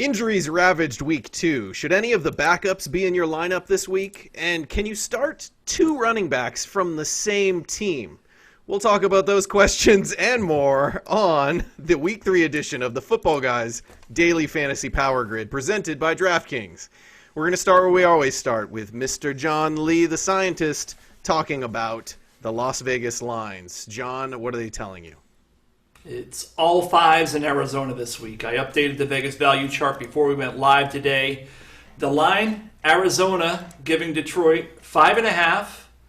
Injuries ravaged week 2. Should any of the backups be in your lineup this week? And can you start 2 running backs from the same team? We'll talk about those questions and more on the week 3 edition of the Footballguys Daily Fantasy Power Grid presented by DraftKings. We're going to start where we always start, with Mr. John Lee, the scientist, talking about the Las Vegas lines. John, what are they telling you? It's all 5s in Arizona this week. I updated the Vegas value chart before we went live today. The line, Arizona giving Detroit 5.5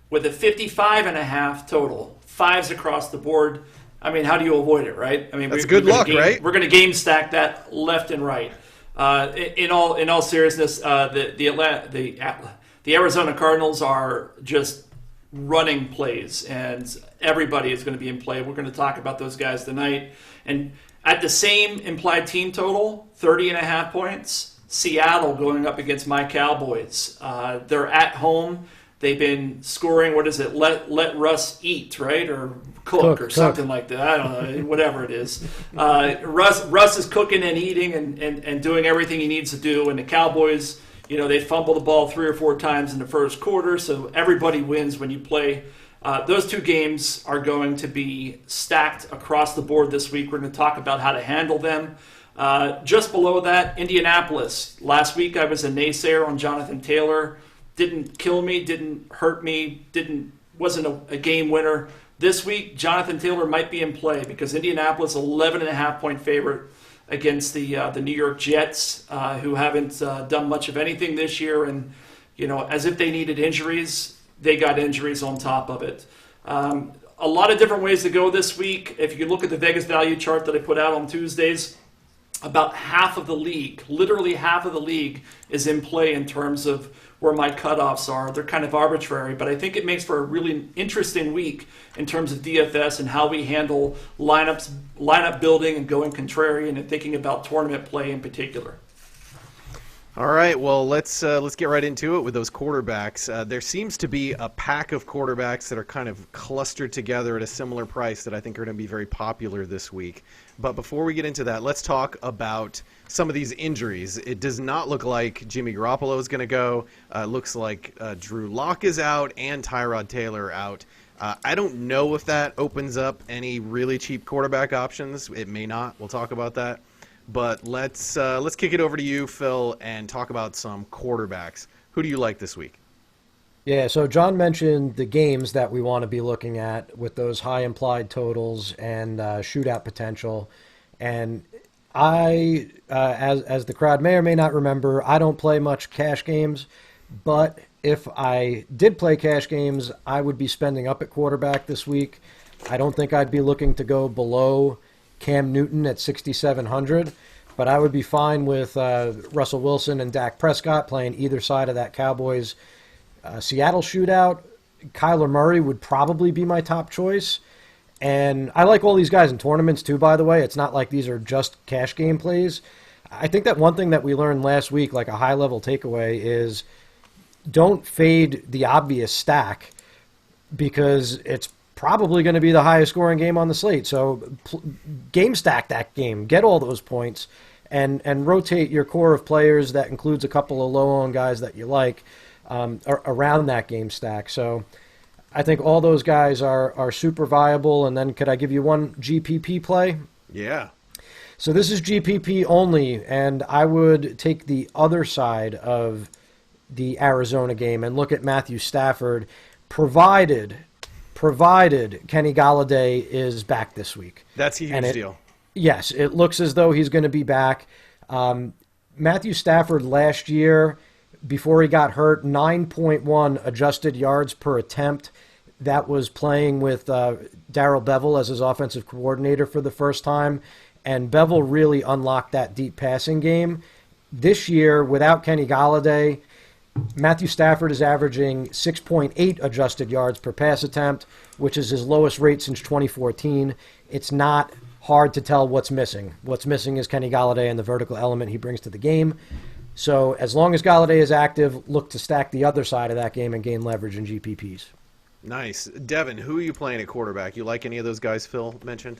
with a 55.5 total. 5s across the board. I mean, how do you avoid it, right? I mean, that's good luck, right? We're going to game stack that left and right. In all seriousness, the Arizona Cardinals are just running plays, and everybody is going to be in play. We're going to talk about those guys tonight. And at the same implied team total, 30.5 points, Seattle going up against my Cowboys. They're at home. They've been scoring, let Russ eat, right? Or cook or something like that. I don't know, whatever it is. Russ is cooking and eating and doing everything he needs to do. And the Cowboys, they fumble the ball 3 or 4 times in the first quarter, so everybody wins when you play. Those 2 games are going to be stacked across the board this week. We're going to talk about how to handle them. Just below that, Indianapolis. Last week I was a naysayer on Jonathan Taylor. Didn't kill me, didn't hurt me, wasn't a game winner. This week, Jonathan Taylor might be in play because Indianapolis 11.5 point favorite against the New York Jets, who haven't done much of anything this year, and as if they needed injuries, they got injuries on top of it. A lot of different ways to go this week. If you look at the Vegas value chart that I put out on Tuesdays, about half of the league, literally half of the league, is in play in terms of where my cutoffs are. They're kind of arbitrary, but I think it makes for a really interesting week in terms of DFS and how we handle lineup building and going contrarian and thinking about tournament play in particular. All right, well, let's get right into it with those quarterbacks. There seems to be a pack of quarterbacks that are kind of clustered together at a similar price that I think are going to be very popular this week. But before we get into that, let's talk about some of these injuries. It does not look like Jimmy Garoppolo is going to go. It looks like Drew Lock is out and Tyrod Taylor out. I don't know if that opens up any really cheap quarterback options. It may not. We'll talk about that. But let's kick it over to you, Phil, and talk about some quarterbacks. Who do you like this week? Yeah, so John mentioned the games that we want to be looking at with those high implied totals and shootout potential. And I, as the crowd may or may not remember, I don't play much cash games. But if I did play cash games, I would be spending up at quarterback this week. I don't think I'd be looking to go below Cam Newton at 6,700, but I would be fine with Russell Wilson and Dak Prescott playing either side of that Cowboys Seattle shootout. Kyler Murray would probably be my top choice, and I like all these guys in tournaments too, by the way. It's not like these are just cash game plays. I think that one thing that we learned last week, like a high-level takeaway, is don't fade the obvious stack because it's probably going to be the highest scoring game on the slate. So game stack that game, get all those points, and rotate your core of players that includes a couple of low-owned guys that you like around that game stack. So I think all those guys are super viable. And then could I give you one GPP play? Yeah. So this is GPP only, and I would take the other side of the Arizona game and look at Matthew Stafford, provided Kenny Golladay is back this week. That's a huge deal. Yes, it looks as though he's going to be back. Matthew Stafford last year, before he got hurt, 9.1 adjusted yards per attempt. That was playing with Darrell Bevell as his offensive coordinator for the first time, and Bevell really unlocked that deep passing game. This year, without Kenny Golladay, Matthew Stafford is averaging 6.8 adjusted yards per pass attempt, which is his lowest rate since 2014. It's not hard to tell what's missing. What's missing is Kenny Golladay and the vertical element he brings to the game. So as long as Golladay is active, look to stack the other side of that game and gain leverage in GPPs. Nice. Devin, who are you playing at quarterback? You like any of those guys Phil mentioned?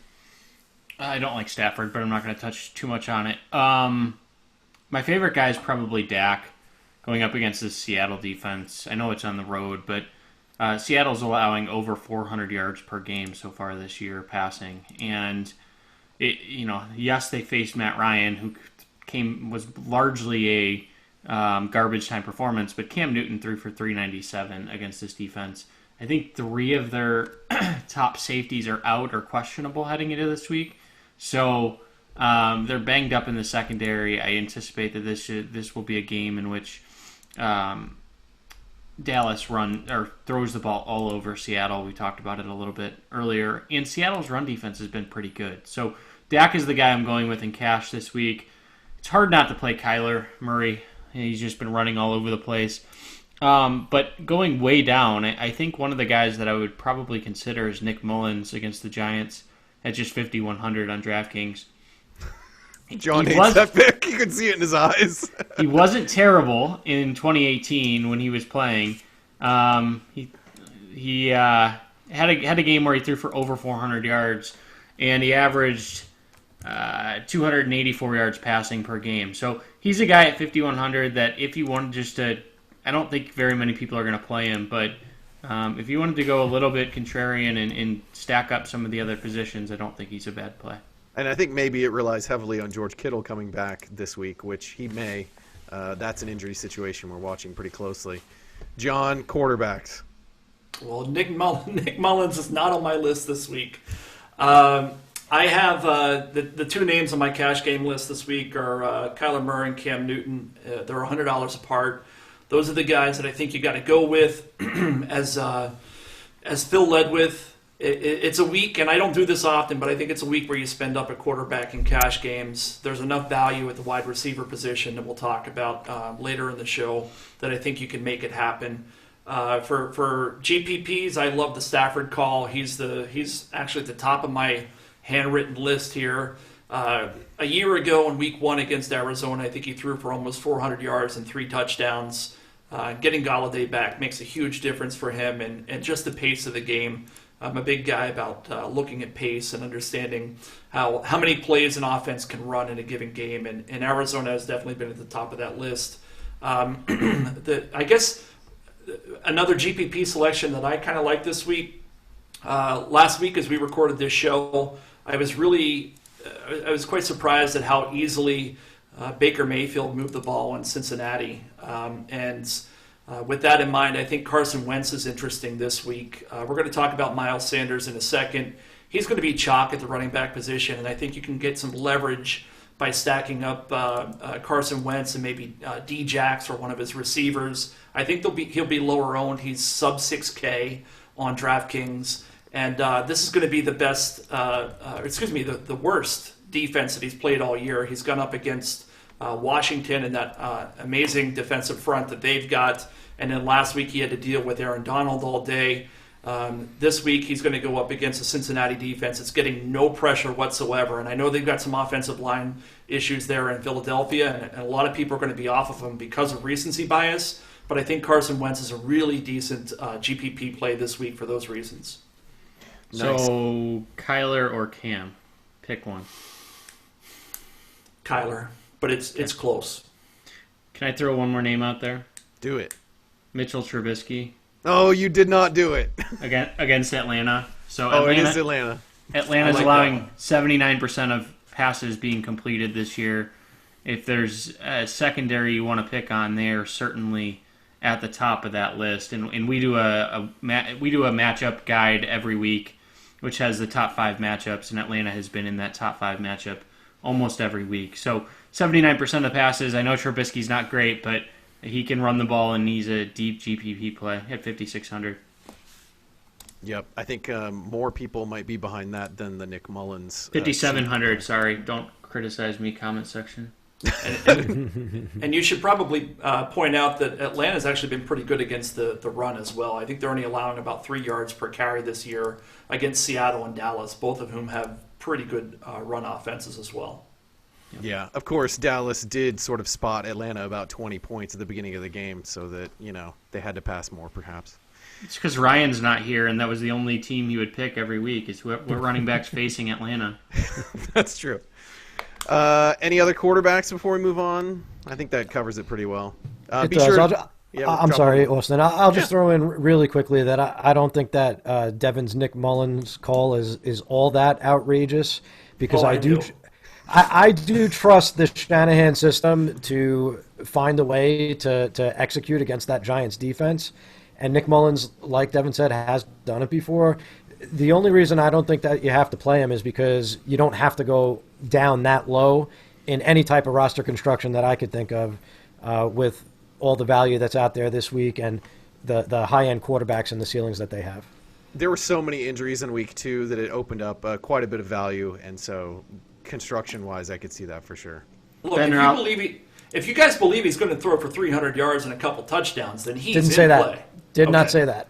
I don't like Stafford, but I'm not going to touch too much on it. My favorite guy is probably Dak, going up against the Seattle defense. I know it's on the road, but Seattle's allowing over 400 yards per game so far this year passing. And, yes, they faced Matt Ryan, who was largely a garbage time performance, but Cam Newton threw for 397 against this defense. I think 3 of their top safeties are out or questionable heading into this week. So they're banged up in the secondary. I anticipate that this will be a game in which Dallas throws the ball all over Seattle. We talked about it a little bit earlier. And Seattle's run defense has been pretty good. So Dak is the guy I'm going with in cash this week. It's hard not to play Kyler Murray. He's just been running all over the place. But going way down, I think one of the guys that I would probably consider is Nick Mullins against the Giants at just 5,100 on DraftKings. John hates that pick. You can see it in his eyes. He wasn't terrible in 2018 when he was playing. He had a game where he threw for over 400 yards, and he averaged 284 yards passing per game. So he's a guy at 5,100 that if you wanted just to, I don't think very many people are going to play him, but if you wanted to go a little bit contrarian and stack up some of the other positions, I don't think he's a bad play. And I think maybe it relies heavily on George Kittle coming back this week, which he may. That's an injury situation we're watching pretty closely. John, quarterbacks. Well, Nick Mullins is not on my list this week. I have the 2 names on my cash game list this week are Kyler Murray and Cam Newton. They're $100 apart. Those are the guys that I think you got to go with. As Phil led with, it's a week, and I don't do this often, but I think it's a week where you spend up a quarterback in cash games. There's enough value at the wide receiver position that we'll talk about later in the show that I think you can make it happen. For GPPs, I love the Stafford call. He's actually at the top of my handwritten list here. A year ago in week 1 against Arizona, I think he threw for almost 400 yards and 3 touchdowns. Getting Galladay back makes a huge difference for him and just the pace of the game. I'm a big guy about looking at pace and understanding how many plays an offense can run in a given game, and Arizona has definitely been at the top of that list. I guess another GPP selection that I kind of like this week, last week as we recorded this show, I was quite surprised at how easily Baker Mayfield moved the ball in Cincinnati. With that in mind, I think Carson Wentz is interesting this week. We're going to talk about Miles Sanders in a second. He's going to be chalk at the running back position, and I think you can get some leverage by stacking up Carson Wentz and maybe D-Jax or one of his receivers. I think he'll be lower owned. He's sub 6K on DraftKings, and this is going to be the worst defense that he's played all year. He's gone up against Washington and that amazing defensive front that they've got. And then last week he had to deal with Aaron Donald all day. This week he's going to go up against a Cincinnati defense. It's getting no pressure whatsoever. And I know they've got some offensive line issues there in Philadelphia, and a lot of people are going to be off of him because of recency bias. But I think Carson Wentz is a really decent GPP play this week for those reasons. Nice. So Kyler or Cam? Pick one. Kyler. But it's close. Can I throw one more name out there? Do it. Mitchell Trubisky. Oh, you did not do it. Against Atlanta. So it is Atlanta. Atlanta's allowing 79% of passes being completed this year. If there's a secondary you want to pick on, they're certainly at the top of that list. And we do a matchup guide every week, which has the top 5 matchups, and Atlanta has been in that top 5 matchup almost every week. So 79% of passes. I know Trubisky's not great, but he can run the ball, and he's a deep GPP play at 5,600. Yep, I think more people might be behind that than the Nick Mullins. 5,700. Sorry, don't criticize me. Comment section. And you should probably point out that Atlanta's actually been pretty good against the run as well. I think they're only allowing about 3 yards per carry this year against Seattle and Dallas, both of whom have pretty good run offenses as well. Yeah, of course, Dallas did sort of spot Atlanta about 20 points at the beginning of the game, so that, they had to pass more, perhaps. It's because Ryan's not here, and that was the only team he would pick every week, is what running backs facing Atlanta. That's true. Any other quarterbacks before we move on? I think that covers it pretty well. It Be does. sure. I'm sorry, Austin. I'll just throw in really quickly that I don't think that Devin's Nick Mullins call is all that outrageous, because I do trust the Shanahan system to find a way to execute against that Giants defense. And Nick Mullins, like Devin said, has done it before. The only reason I don't think that you have to play him is because you don't have to go down that low in any type of roster construction that I could think of with all the value that's out there this week and the high-end quarterbacks and the ceilings that they have. There were so many injuries in week 2 that it opened up quite a bit of value, and so construction-wise, I could see that for sure. Look, if you guys believe he's going to throw for 300 yards and a couple touchdowns, then he's Didn't say in that. play. Did not say that.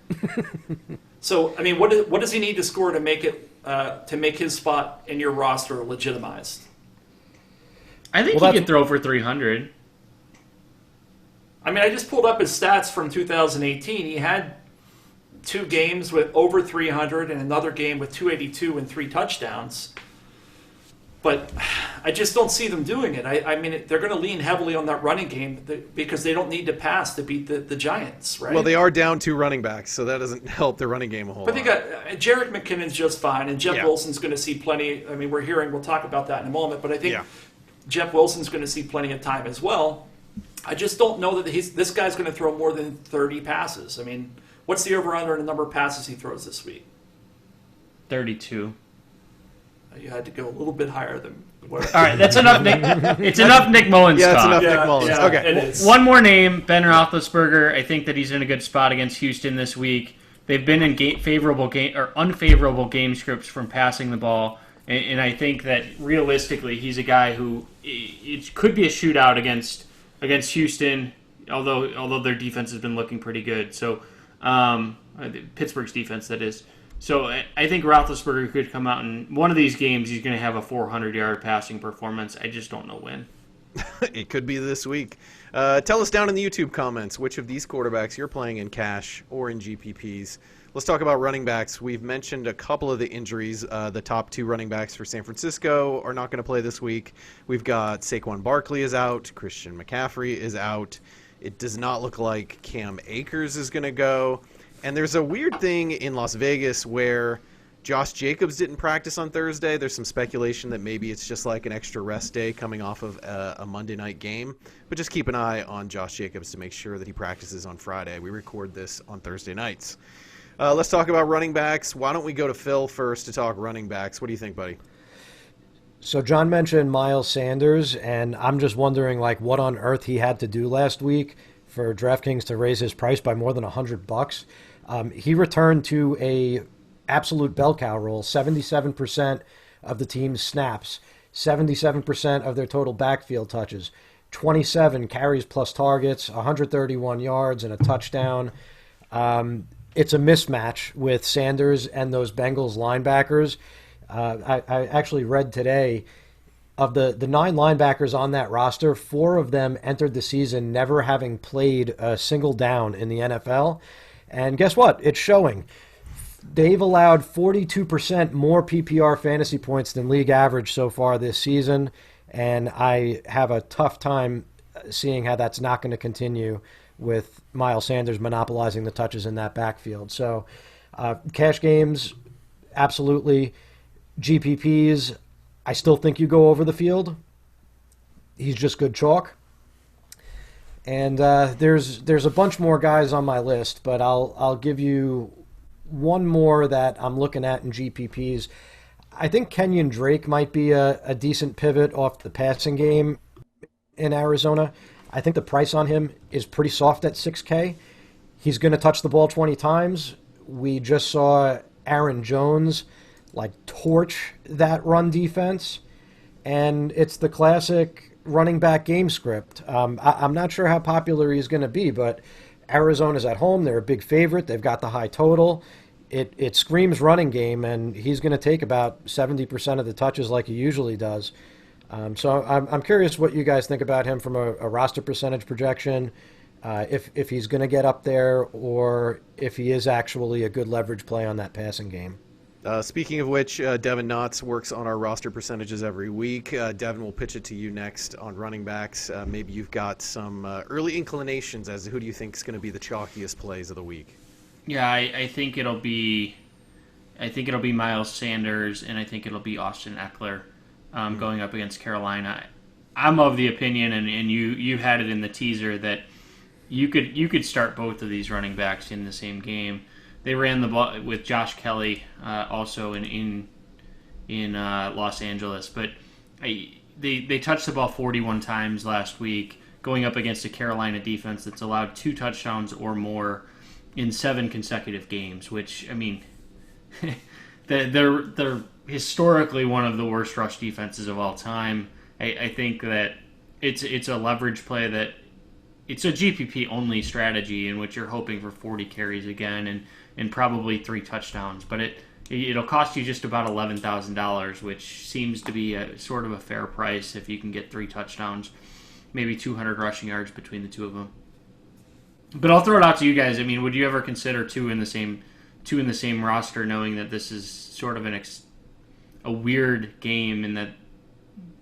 So, I mean, what does he need to score to make his spot in your roster legitimized? I think he could throw for 300. I mean, I just pulled up his stats from 2018. He had 2 games with over 300 and another game with 282 and 3 touchdowns. But I just don't see them doing it. I mean, they're going to lean heavily on that running game because they don't need to pass to beat the Giants, right? Well, they are down 2 running backs, so that doesn't help their running game a whole lot. But they got Jerick McKinnon's just fine, and Jeff Wilson's going to see plenty. I mean, we'll talk about that in a moment, but I think Jeff Wilson's going to see plenty of time as well. I just don't know that this guy's going to throw more than 30 passes. I mean, what's the over-under in the number of passes he throws this week? 32. You had to go a little bit higher than what. All right, that's enough. It's enough Nick Mullins talk. It's enough Nick Mullins. Okay. One more name, Ben Roethlisberger. I think that he's in a good spot against Houston this week. They've been in favorable game or unfavorable game scripts from passing the ball, and I think that realistically, he's a guy who it could be a shootout against Houston. Although their defense has been looking pretty good. So Pittsburgh's defense, that is. So I think Roethlisberger could come out in one of these games. He's going to have a 400-yard passing performance. I just don't know when. It could be this week. Tell us down in the YouTube comments which of these quarterbacks you're playing in cash or in GPPs. Let's talk about running backs. We've mentioned a couple of the injuries. The top 2 running backs for San Francisco are not going to play this week. We've got Saquon Barkley is out. Christian McCaffrey is out. It does not look like Cam Akers is going to go. And there's a weird thing in Las Vegas where Josh Jacobs didn't practice on Thursday. There's some speculation that maybe it's just like an extra rest day coming off of a Monday night game. But just keep an eye on Josh Jacobs to make sure that he practices on Friday. We record this on Thursday nights. Let's talk about running backs. Why don't we go to Phil first to talk running backs? What do you think, buddy? So John mentioned Miles Sanders, and I'm just wondering, what on earth he had to do last week for DraftKings to raise his price by more than $100. He returned to a absolute bell cow role, 77% of the team's snaps, 77% of their total backfield touches, 27 carries plus targets, 131 yards and a touchdown. It's a mismatch with Sanders and those Bengals linebackers. I actually read today of the 9 linebackers on that roster, 4 of them entered the season never having played a single down in the NFL. And guess what? It's showing. They've allowed 42% more PPR fantasy points than league average so far this season, and I have a tough time seeing how that's not going to continue with Miles Sanders monopolizing the touches in that backfield. So cash games, absolutely. GPPs, I still think you go over the field. He's just good chalk. And there's a bunch more guys on my list, but I'll give you one more that I'm looking at in GPPs. I think Kenyon Drake might be a decent pivot off the passing game in Arizona. I think the price on him is pretty soft at $6K. He's going to touch the ball 20 times. We just saw Aaron Jones torch that run defense, and it's the classic running back game script. I'm not sure how popular he's going to be, but Arizona's at home. They're a big favorite. They've got the high total. It screams running game, and he's going to take about 70% of the touches like he usually does. So I'm curious what you guys think about him from a roster percentage projection, if he's going to get up there or if he is actually a good leverage play on that passing game. Speaking of which, Devin Knotts works on our roster percentages every week. Devin, will pitch it to you next on running backs. Maybe you've got some early inclinations as to who do you think is going to be the chalkiest plays of the week. Yeah, I think it'll be Miles Sanders, and I think it'll be Austin Eckler going up against Carolina. I'm of the opinion, and you had it in the teaser, that you could start both of these running backs in the same game. They ran the ball with Josh Kelly also in Los Angeles, but they touched the ball 41 times last week, going up against a Carolina defense that's allowed 2 touchdowns or more in 7 consecutive games. Which, I mean, they're historically one of the worst rush defenses of all time. I think that it's a leverage play, that it's a GPP only strategy in which you're hoping for 40 carries again and probably 3 touchdowns, but it'll cost you just about $11,000, which seems to be a sort of a fair price if you can get 3 touchdowns, maybe 200 rushing yards between the two of them. But I'll throw it out to you guys. I mean, would you ever consider two in the same roster, knowing that this is sort of a weird game and that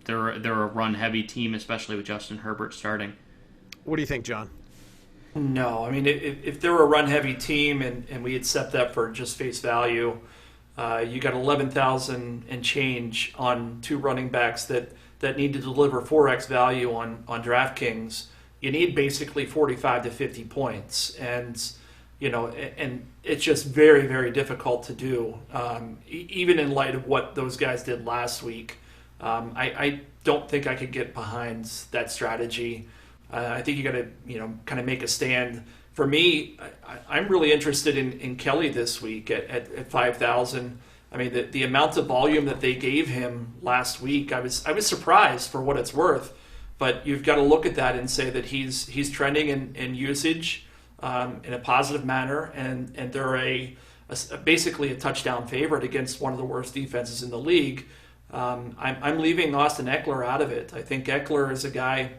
they're a run heavy team, especially with Justin Herbert starting? What do you think, John? No, I mean, if they were a run-heavy team and we accept that for just face value, you got 11,000 and change on 2 running backs that need to deliver 4x value on DraftKings. You need basically 45 to 50 points, and it's just very, very difficult to do, even in light of what those guys did last week. I don't think I could get behind that strategy. I think you got to, kind of make a stand. For me, I'm really interested in Kelly this week at 5,000. I mean, the amount of volume that they gave him last week, I was surprised for what it's worth. But you've got to look at that and say that he's trending in usage in a positive manner, and they're basically a touchdown favorite against one of the worst defenses in the league. I'm leaving Austin Eckler out of it. I think Eckler is a guy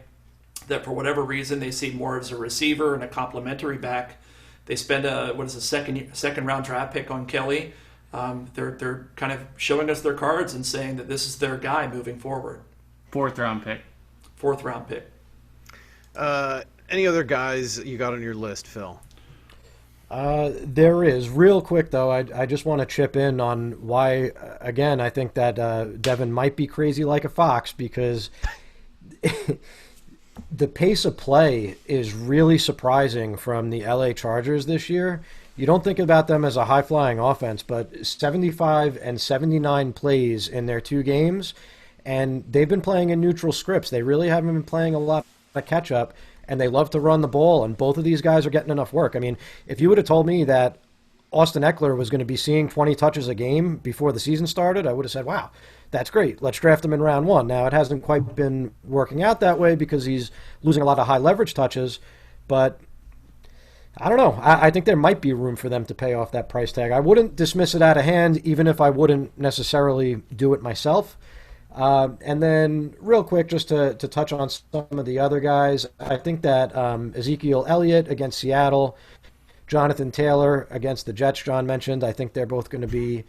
that for whatever reason they see more as a receiver and a complementary back. They spend a second round draft pick on Kelly. They're kind of showing us their cards and saying that this is their guy moving forward. 4th round pick. Any other guys you got on your list, Phil? There is. Real quick, though, I just want to chip in on why, again, I think that Devin might be crazy like a fox, because the pace of play is really surprising from the LA Chargers this year. You don't think about them as a high-flying offense, but 75 and 79 plays in their 2 games, and they've been playing in neutral scripts. They really haven't been playing a lot of catch-up, and they love to run the ball, and both of these guys are getting enough work. I mean, if you would have told me that Austin Eckler was going to be seeing 20 touches a game before the season started, I would have said, wow, that's great. Let's draft him in round 1. Now, it hasn't quite been working out that way because he's losing a lot of high leverage touches, but I don't know. I think there might be room for them to pay off that price tag. I wouldn't dismiss it out of hand, even if I wouldn't necessarily do it myself. And then real quick, just to touch on some of the other guys, I think that Ezekiel Elliott against Seattle, Jonathan Taylor against the Jets, John mentioned, I think they're both going to be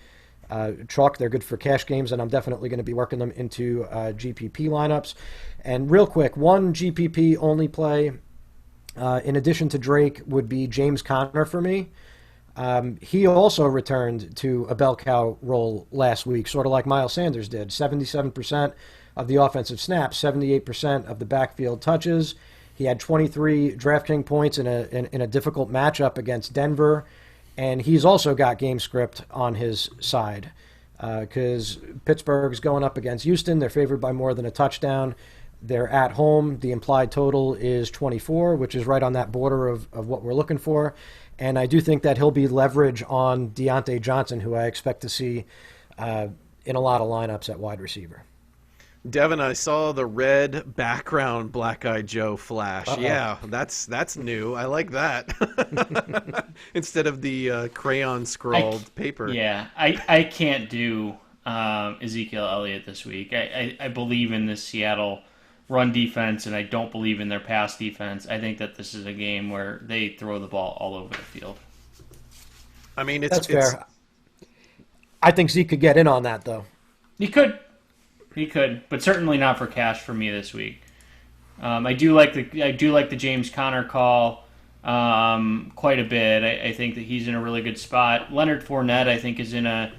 chalk. They're good for cash games, and I'm definitely going to be working them into GPP lineups. And real quick, one GPP only play, in addition to Drake, would be James Conner for me. He also returned to a bell cow role last week, sort of like Miles Sanders did. 77% of the offensive snaps, 78% of the backfield touches. He had 23 DraftKings points in a difficult matchup against Denver, and he's also got game script on his side because Pittsburgh's going up against Houston. They're favored by more than a touchdown. They're at home. The implied total is 24, which is right on that border of what we're looking for. And I do think that he'll be leverage on Deontay Johnson, who I expect to see in a lot of lineups at wide receiver. Devin, I saw the red background Black-Eyed Joe flash. Uh-oh. Yeah, that's new. I like that. Instead of the crayon scrawled paper. Yeah, I can't do Ezekiel Elliott this week. I believe in this Seattle run defense, and I don't believe in their pass defense. I think that this is a game where they throw the ball all over the field. I mean, That's fair. I think Zeke could get in on that, though. He could, but certainly not for cash for me this week. I do like the James Conner call quite a bit. I think that he's in a really good spot. Leonard Fournette, I think, is in a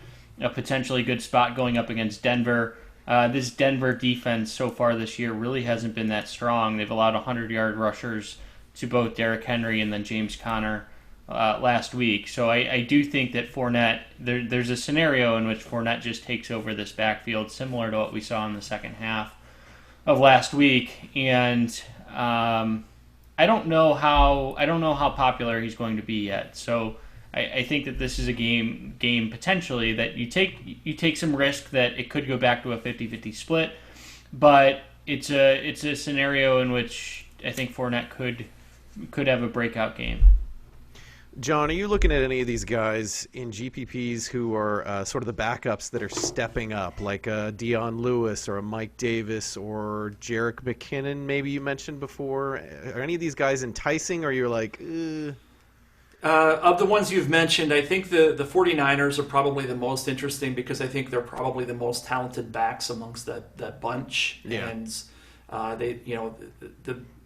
potentially good spot going up against Denver. This Denver defense so far this year really hasn't been that strong. They've allowed 100-yard rushers to both Derrick Henry and then James Conner last week. So I do think that Fournette, there's a scenario in which Fournette just takes over this backfield, similar to what we saw in the second half of last week. And I don't know how popular he's going to be yet. So I think that this is a game potentially that you take some risk that it could go back to a 50-50 split, but it's a scenario in which I think Fournette could have a breakout game. John, are you looking at any of these guys in GPPs who are sort of the backups that are stepping up, like a Dion Lewis or a Mike Davis or Jerick McKinnon, maybe you mentioned before? Are any of these guys enticing, or you're like, Of the ones you've mentioned, I think the 49ers are probably the most interesting because I think they're probably the most talented backs amongst that bunch. Yeah. And they,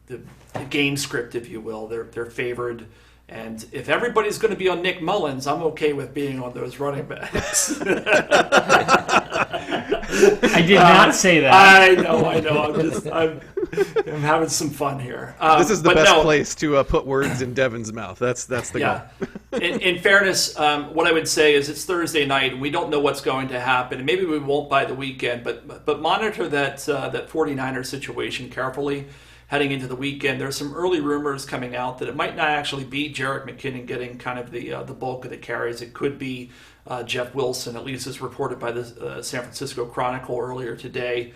the game script, if you will, they're favored. And if everybody's going to be on Nick Mullins, I'm okay with being on those running backs. I did not say that. I know. I'm having some fun here. this is the best place to put words in Devin's mouth. That's the goal. In fairness, what I would say is it's Thursday night, and we don't know what's going to happen, and maybe we won't by the weekend. But monitor that 49er situation carefully. Heading into the weekend, there's some early rumors coming out that it might not actually be Jerick McKinnon getting kind of the bulk of the carries. It could be Jeff Wilson, at least as reported by the San Francisco Chronicle earlier today.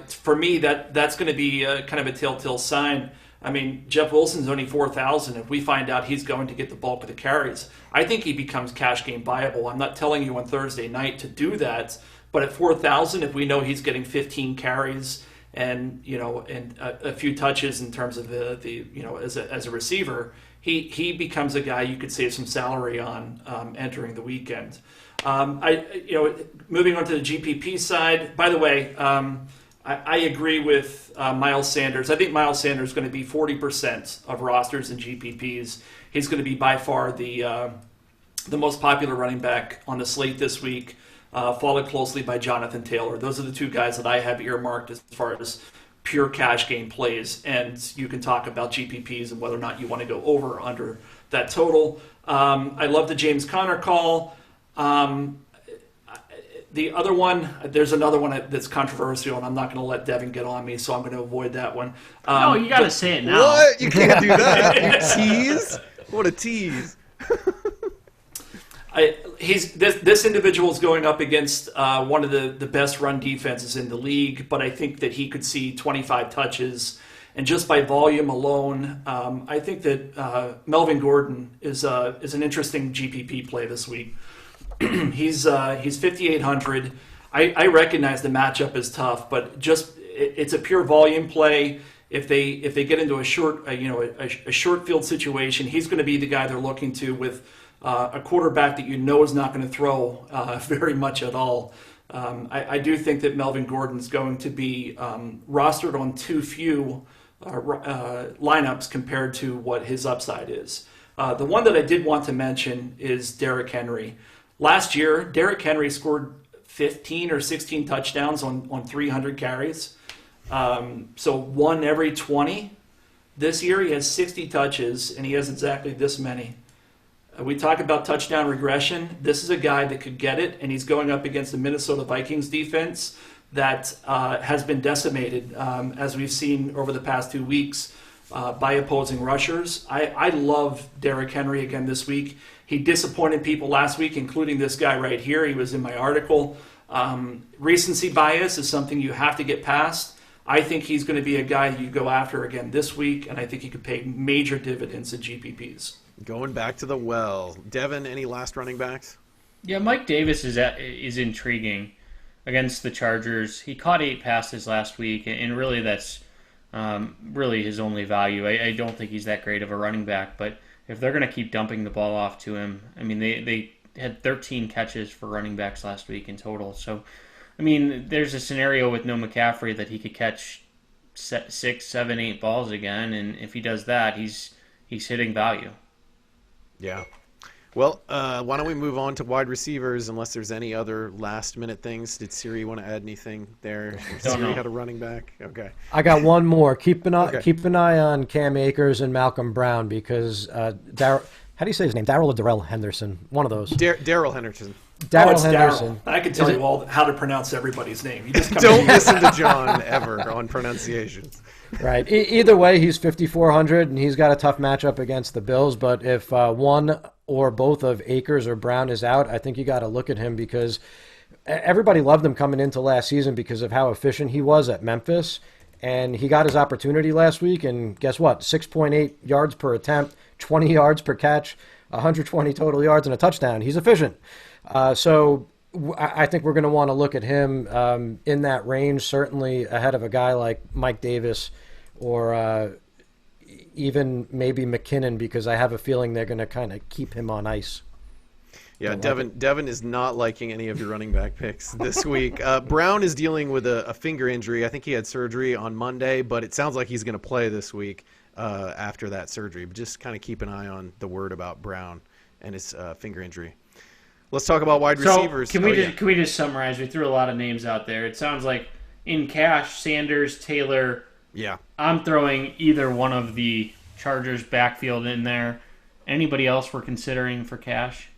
For me, that's going to be kind of a telltale sign. I mean, Jeff Wilson's only 4,000. If we find out he's going to get the bulk of the carries, I think he becomes cash game viable. I'm not telling you on Thursday night to do that, but at 4,000, if we know he's getting 15 carries and a few touches in terms of as a receiver, he becomes a guy you could save some salary on entering the weekend. Moving on to the GPP side. By the way, I agree with Miles Sanders. I think Miles Sanders is going to be 40% of rosters in GPPs. He's going to be by far the most popular running back on the slate this week. Followed closely by Jonathan Taylor. Those are the two guys that I have earmarked as far as pure cash game plays. And you can talk about GPPs and whether or not you want to go over or under that total. I love the James Conner call. The other one, there's another one that's controversial, and I'm not going to let Devin get on me, so I'm going to avoid that one. No, you got to say it now. What? You can't do that. You tease? What a tease. This individual is going up against one of the best run defenses in the league, but I think that he could see 25 touches. And just by volume alone, I think that Melvin Gordon is an interesting GPP play this week. He's 5,800. I recognize the matchup is tough, but it's a pure volume play. If they get into a short field situation, he's going to be the guy they're looking to with a quarterback that is not going to throw very much at all. I do think that Melvin Gordon's going to be rostered on too few lineups compared to what his upside is. The one that I did want to mention is Derrick Henry. Last year, Derrick Henry scored 15 or 16 touchdowns on 300 carries. So 1 every 20. This year he has 60 touches, and he has exactly this many. We talk about touchdown regression. This is a guy that could get it, and he's going up against the Minnesota Vikings defense that has been decimated, as we've seen over the past 2 weeks, by opposing rushers. I love Derrick Henry again this week. He disappointed people last week, including this guy right here. He was in my article. Recency bias is something you have to get past. I think he's going to be a guy you go after again this week, and I think he could pay major dividends in GPPs. Going back to the well. Devin, any last running backs? Yeah, Mike Davis is intriguing against the Chargers. He caught 8 passes last week, and really that's really his only value. I don't think he's that great of a running back, but if they're going to keep dumping the ball off to him, I mean, they had 13 catches for running backs last week in total. So, I mean, there's a scenario with no McCaffrey that he could catch 6, 7, 8 balls again, and if he does that, he's hitting value. Yeah. Well, why don't we move on to wide receivers unless there's any other last-minute things. Did Siri want to add anything there? Siri had a running back? Okay. I got one more. Keep an eye on Cam Akers and Malcolm Brown because how do you say his name? Darrell or Darrell Henderson? One of those. Darrell Henderson. Darrell Henderson. I can tell you all how to pronounce everybody's name. You just don't listen to John ever on pronunciations. Right. Either way, he's 5,400, and he's got a tough matchup against the Bills. But if one or both of Akers or Brown is out, I think you got to look at him because everybody loved him coming into last season because of how efficient he was at Memphis. And he got his opportunity last week, and guess what? 6.8 yards per attempt, 20 yards per catch, 120 total yards, and a touchdown. He's efficient. So I think we're going to want to look at him in that range, certainly ahead of a guy like Mike Davis or even maybe McKinnon, because I have a feeling they're going to kind of keep him on ice. Yeah, Devin is not liking any of your running back picks this week. Brown is dealing with a finger injury. I think he had surgery on Monday, but it sounds like he's going to play this week after that surgery. But just kind of keep an eye on the word about Brown and his finger injury. Let's talk about wide receivers. Can we just summarize? We threw a lot of names out there. It sounds like in cash, Sanders, Taylor. Yeah. I'm throwing either one of the Chargers backfield in there. Anybody else we're considering for cash?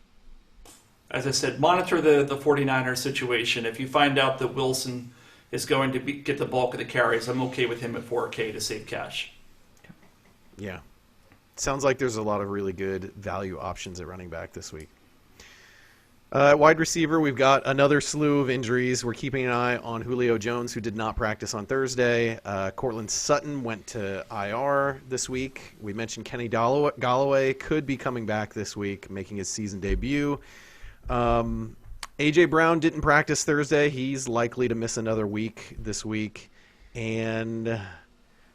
As I said, monitor the 49ers situation. If you find out that Wilson is going to get the bulk of the carries, I'm okay with him at 4K to save cash. Yeah. Sounds like there's a lot of really good value options at running back this week. Wide receiver, we've got another slew of injuries. We're keeping an eye on Julio Jones, who did not practice on Thursday. Cortland Sutton went to IR this week. We mentioned Kenny Golladay could be coming back this week, making his season debut. A.J. Brown didn't practice Thursday. He's likely to miss another week this week. And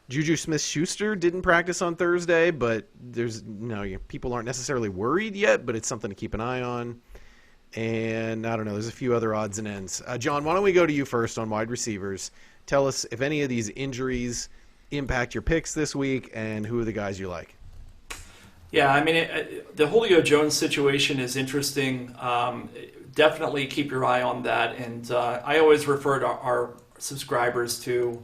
Juju Smith-Schuster didn't practice on Thursday, but people aren't necessarily worried yet, but it's something to keep an eye on. And I don't know, there's a few other odds and ends. John, why don't we go to you first on wide receivers? Tell us if any of these injuries impact your picks this week and who are the guys you like. Yeah, I mean, the Julio Jones situation is interesting. Definitely keep your eye on that. And I always refer to our subscribers to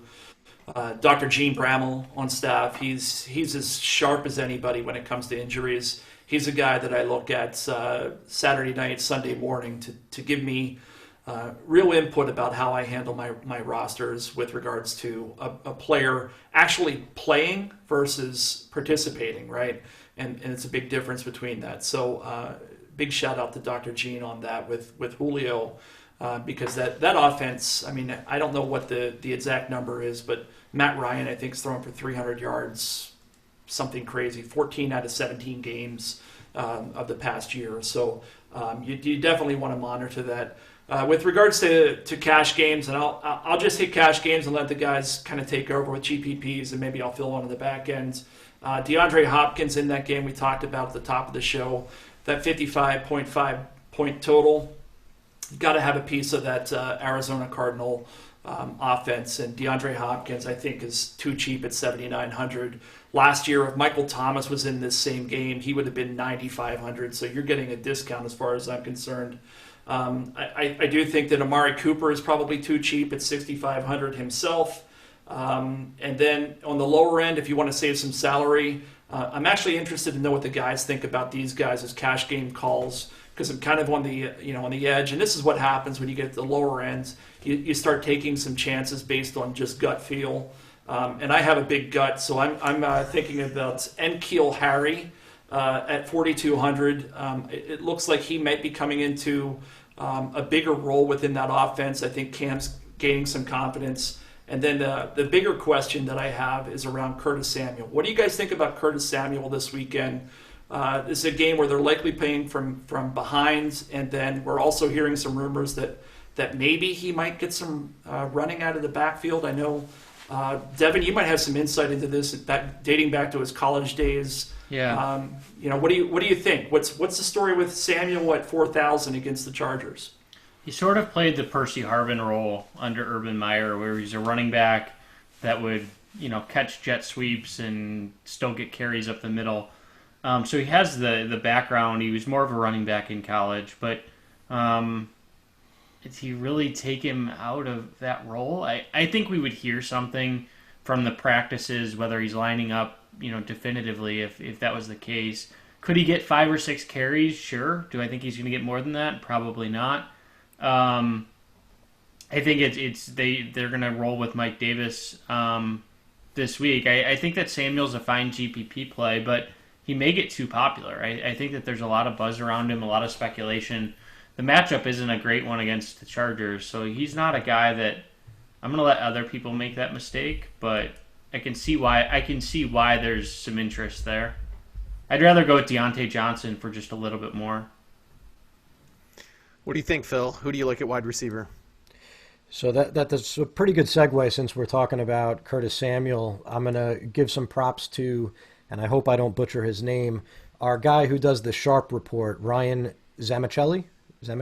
Dr. Gene Bramall on staff. He's as sharp as anybody when it comes to injuries. He's a guy that I look at Saturday night, Sunday morning to give me real input about how I handle my rosters with regards to a player actually playing versus participating, right? And it's a big difference between that. So big shout out to Dr. Gene on that with Julio because that offense, I mean, I don't know what the exact number is, but Matt Ryan, I think, is throwing for 300 yards, something crazy, 14 out of 17 games of the past year. So you definitely want to monitor that. With regards to cash games, and I'll just hit cash games and let the guys kind of take over with GPPs, and maybe I'll fill one on the back end. DeAndre Hopkins in that game we talked about at the top of the show, that 55.5 point total. You've got to have a piece of that Arizona Cardinal offense, and DeAndre Hopkins I think is too cheap at 7,900. Last year, if Michael Thomas was in this same game, he would have been 9,500, so you're getting a discount as far as I'm concerned. I do think that Amari Cooper is probably too cheap at 6,500 himself. And then on the lower end, if you want to save some salary, I'm actually interested to know what the guys think about these guys as cash game calls, because I'm kind of on the edge. And this is what happens when you get to the lower ends. You start taking some chances based on just gut feel. And I have a big gut, so I'm thinking about N'Keal Harry at 4,200. It looks like he might be coming into a bigger role within that offense. I think Cam's gaining some confidence. And then the bigger question that I have is around Curtis Samuel. What do you guys think about Curtis Samuel this weekend? This is a game where they're likely playing from behind, and then we're also hearing some rumors that maybe he might get some running out of the backfield. I know Devin, you might have some insight into this, that dating back to his college days. Yeah. What do you think? What's the story with Samuel at 4,000 against the Chargers? He sort of played the Percy Harvin role under Urban Meyer, where he's a running back that would, catch jet sweeps and still get carries up the middle. So he has the background. He was more of a running back in college, but did he really take him out of that role? I think we would hear something from the practices, whether he's lining up, definitively if that was the case. Could he get 5 or 6 carries? Sure. Do I think he's going to get more than that? Probably not. I think they're going to roll with Mike Davis this week. I think that Samuel's a fine GPP play, but he may get too popular. I think that there's a lot of buzz around him, a lot of speculation. The matchup isn't a great one against the Chargers, so he's not a guy that I'm going to let other people make that mistake, but I can see why there's some interest there. I'd rather go with Deontay Johnson for just a little bit more. What do you think, Phil? Who do you like at wide receiver? So that's a pretty good segue since we're talking about Curtis Samuel. I'm going to give some props to, and I hope I don't butcher his name, our guy who does the Sharp Report, Ryan Zamichelli.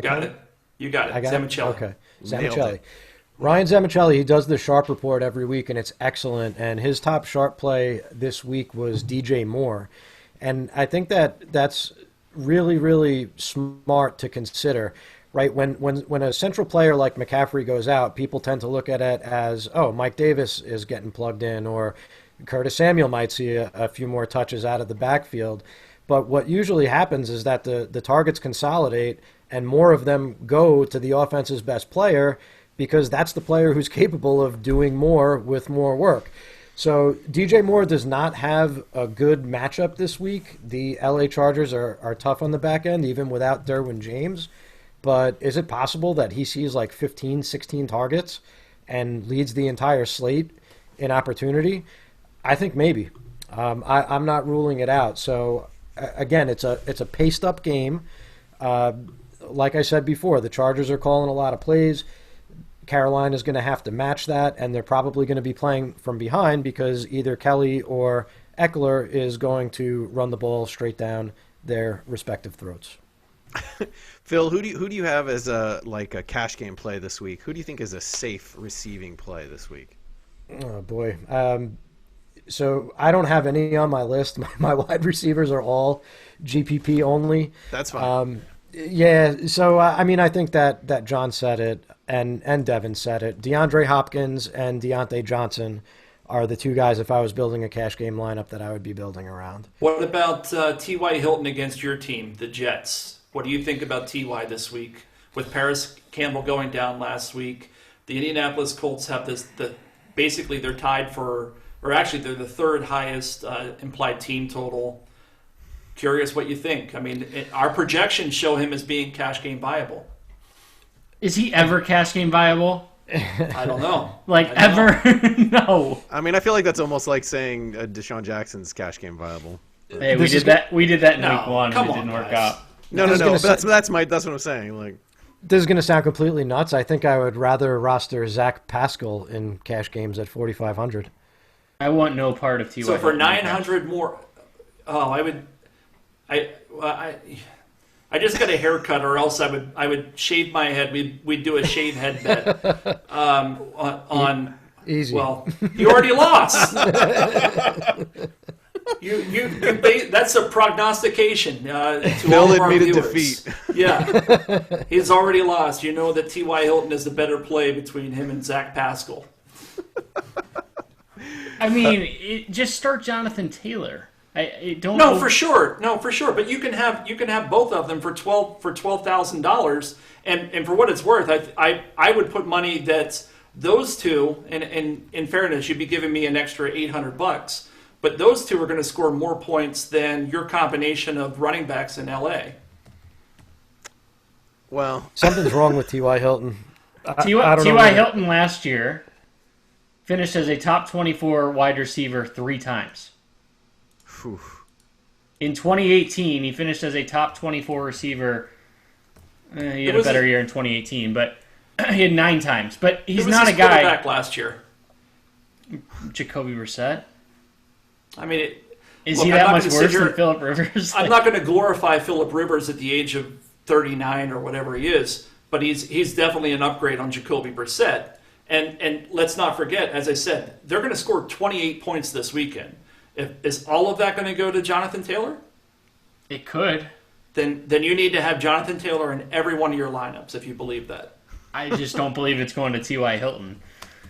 Got it. You got it. Zamichelli. Okay. Zamichelli. Ryan Zamichelli, he does the Sharp Report every week, and it's excellent. And his top Sharp play this week was DJ Moore. And I think that's really, really smart to consider, right? When a central player like McCaffrey goes out, people tend to look at it as, oh, Mike Davis is getting plugged in, or Curtis Samuel might see a few more touches out of the backfield. But what usually happens is that the targets consolidate and more of them go to the offense's best player, because that's the player who's capable of doing more with more work. So DJ Moore does not have a good matchup this week. The LA Chargers are tough on the back end, even without Derwin James. But is it possible that he sees like 15, 16 targets and leads the entire slate in opportunity? I think maybe. I'm not ruling it out. So again, it's a paced-up game. Like I said before, the Chargers are calling a lot of plays. Carolina is going to have to match that, and they're probably going to be playing from behind because either Kelly or Eckler is going to run the ball straight down their respective throats. Phil, who do you have as a cash game play this week? Who do you think is a safe receiving play this week? Oh boy. So I don't have any on my list. My wide receivers are all GPP only. That's fine. Yeah, so I think that John said it and Devin said it. DeAndre Hopkins and Deontay Johnson are the two guys, if I was building a cash game lineup, that I would be building around. What about T.Y. Hilton against your team, the Jets? What do you think about T.Y. this week? With Paris Campbell going down last week, the Indianapolis Colts have basically they're tied for, or actually they're the third highest implied team total. Curious what you think. I mean, our projections show him as being cash game viable. Is he ever cash game viable? I don't know. Ever? No. I mean, I feel like that's almost like saying Deshaun Jackson's cash game viable. Hey, we did that in week 1 and it didn't guys. work out. No. That's what I'm saying. Like, this is going to sound completely nuts. I think I would rather roster Zach Pascal in cash games at 4,500. I want no part of T.Y. So for 900 more, I would. I just got a haircut, or else I would shave my head. We'd do a shave head bet on easy. Well, you already lost. That's a prognostication to all of our viewers. Defeat. Yeah, he's already lost. You know that T.Y. Hilton is the better play between him and Zach Pascal. I mean, just start Jonathan Taylor. For sure. But you can have both of them for $12,000, and for what it's worth, I would put money that those two, and in fairness, you'd be giving me an extra $800, but those two are going to score more points than your combination of running backs in LA. Well, something's wrong with T.Y. Hilton. T.Y. Hilton last year finished as a top 24 wide receiver 3 times. Whew. In 2018, he finished as a top 24 receiver. He had a better year in 2018, but he had 9 times. But he's not a guy. Back last year. Jacoby Brissett? I mean, Is look, he I'm that not much gonna sit worse here- than Phillip Rivers? I'm not going to glorify Phillip Rivers at the age of 39 or whatever he is, but he's definitely an upgrade on Jacoby Brissett. And let's not forget, as I said, they're going to score 28 points this weekend. Is all of that going to go to Jonathan Taylor? It could. Then you need to have Jonathan Taylor in every one of your lineups if you believe that. I just don't believe it's going to T.Y. Hilton.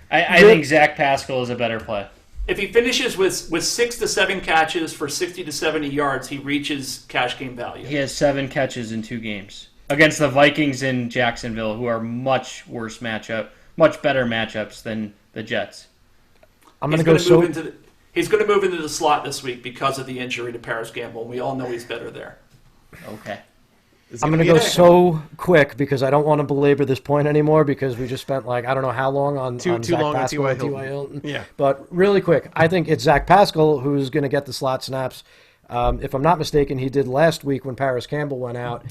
I think Zach Pascal is a better play. If he finishes with 6 to 7 catches for 60 to 70 yards, he reaches cash game value. He has 7 catches in 2 games against the Vikings in Jacksonville, who are much better matchups than the Jets. He's going to move into the slot this week because of the injury to Paris Campbell. We all know he's better there. Okay. I'm going to go so quick because I don't want to belabor this point anymore because we just spent I don't know how long on Too Zach long on Pascal and T.Y. Hilton. Yeah. But really quick, I think it's Zach Pascal who's going to get the slot snaps. If I'm not mistaken, he did last week when Paris Campbell went out.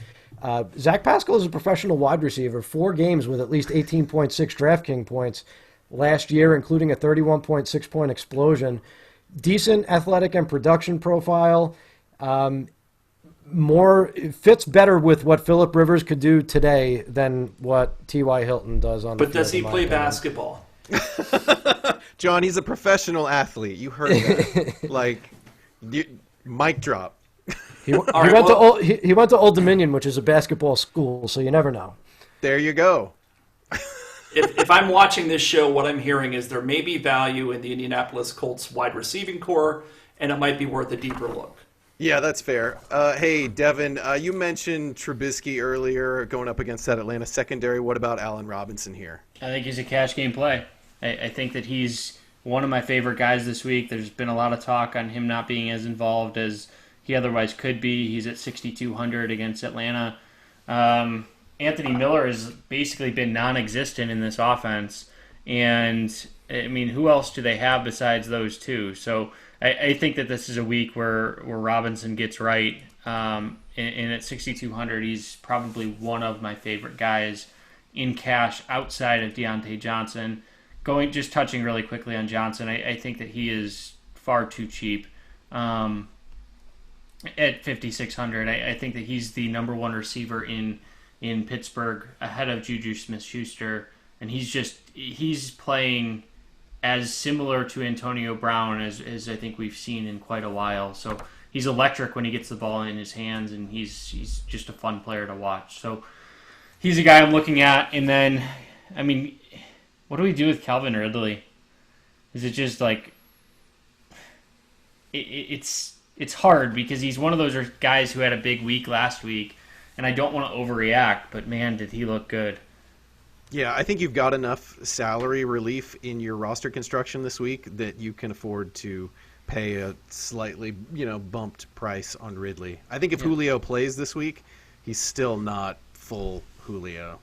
Zach Pascal is a professional wide receiver, 4 games with at least 18.6 DraftKings points last year, including a 31.6 point explosion. Decent athletic and production profile. It fits better with what Phillip Rivers could do today than what T.Y. Hilton does on the field. But does he play basketball? John, he's a professional athlete. You heard that. Mic drop. He went to Old Dominion, which is a basketball school, so you never know. There you go. If I'm watching this show, what I'm hearing is there may be value in the Indianapolis Colts wide receiving core, and it might be worth a deeper look. Yeah, that's fair. Hey, Devin, you mentioned Trubisky earlier going up against that Atlanta secondary. What about Allen Robinson here? I think he's a cash game play. I think that he's one of my favorite guys this week. There's been a lot of talk on him not being as involved as he otherwise could be. He's at 6,200 against Atlanta. Anthony Miller has basically been non-existent in this offense. And, I mean, who else do they have besides those two? So I think that this is a week where Robinson gets right. And at 6,200, he's probably one of my favorite guys in cash outside of Deontay Johnson. Just touching really quickly on Johnson, I think that he is far too cheap. At 5,600, I think that he's the number one receiver in Pittsburgh ahead of Juju Smith-Schuster. And he's playing as similar to Antonio Brown as I think we've seen in quite a while. So he's electric when he gets the ball in his hands, and he's just a fun player to watch. So he's a guy I'm looking at. And then, I mean, what do we do with Calvin Ridley? Is it just it's hard because he's one of those guys who had a big week last week, and I don't want to overreact, but man, did he look good. Yeah, I think you've got enough salary relief in your roster construction this week that you can afford to pay a slightly, bumped price on Ridley. I think if Julio plays this week, he's still not full Julio.